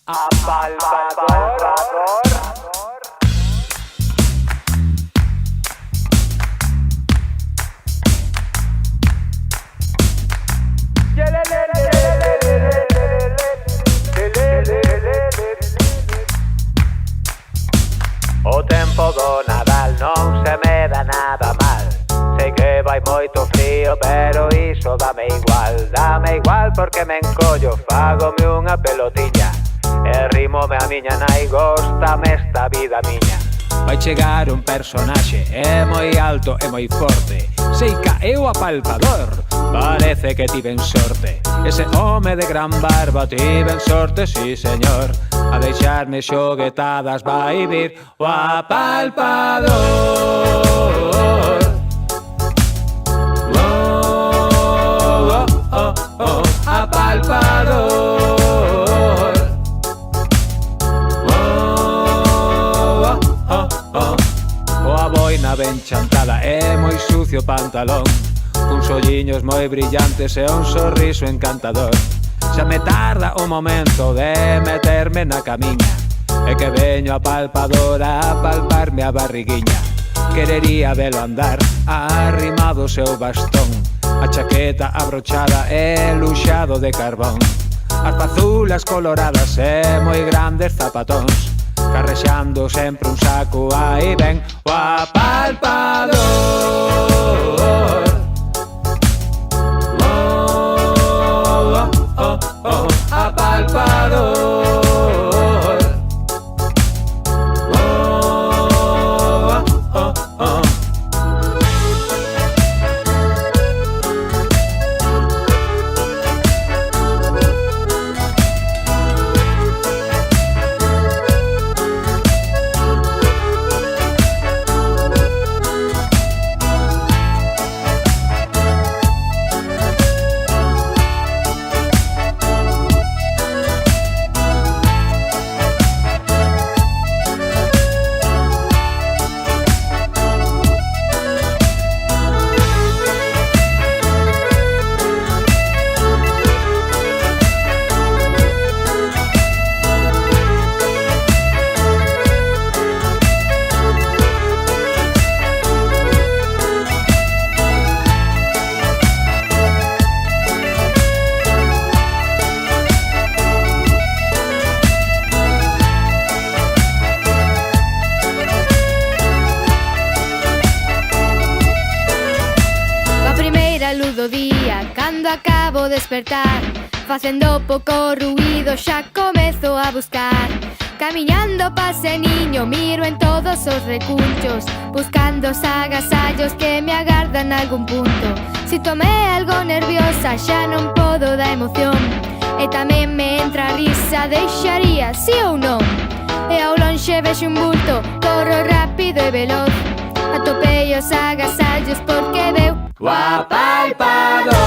Apalpador. O tempo do Nadal non se me dá nada mal. Sei que vai moito frío, pero iso dame igual porque me encollo, fágome unha pelotiña e rimome a miña nai, góstame esta vida miña. Vai chegar un personaxe, é moi alto e moi forte, sei caeu Apalpador, parece que tiven sorte. Ese home de gran barba tiven sorte, sí señor, a deixarme xoguetadas vai vir o Apalpador. Apalpador. Coa boina ben chantada e moi sucio pantalón, cuns olliños moi brillantes e un sorriso encantador. Xa me tarda un momento de meterme na camiña, e que veño Apalpador a palparme a barriguiña. Querería velo andar arrimado o seu bastón, a chaqueta abrochada e luxado de carbón, as pazulas coloradas e moi grandes zapatóns, carrexando sempre un saco, aí ven o Apalpador. Apalpador. Luz do día, cando acabo de despertar, facendo pouco ruído xa comezo a buscar. Camiñando pase niño, miro en todos os recunchos, buscando os agasallos que me agardan algún punto. Si tomé algo nerviosa, xa non podo da emoción, e tamén me entra a risa, deixaría sí ou non. E ao lonxe vexo un bulto, corro rápido e veloz, atopei os agasallos porque veu o Apalpador.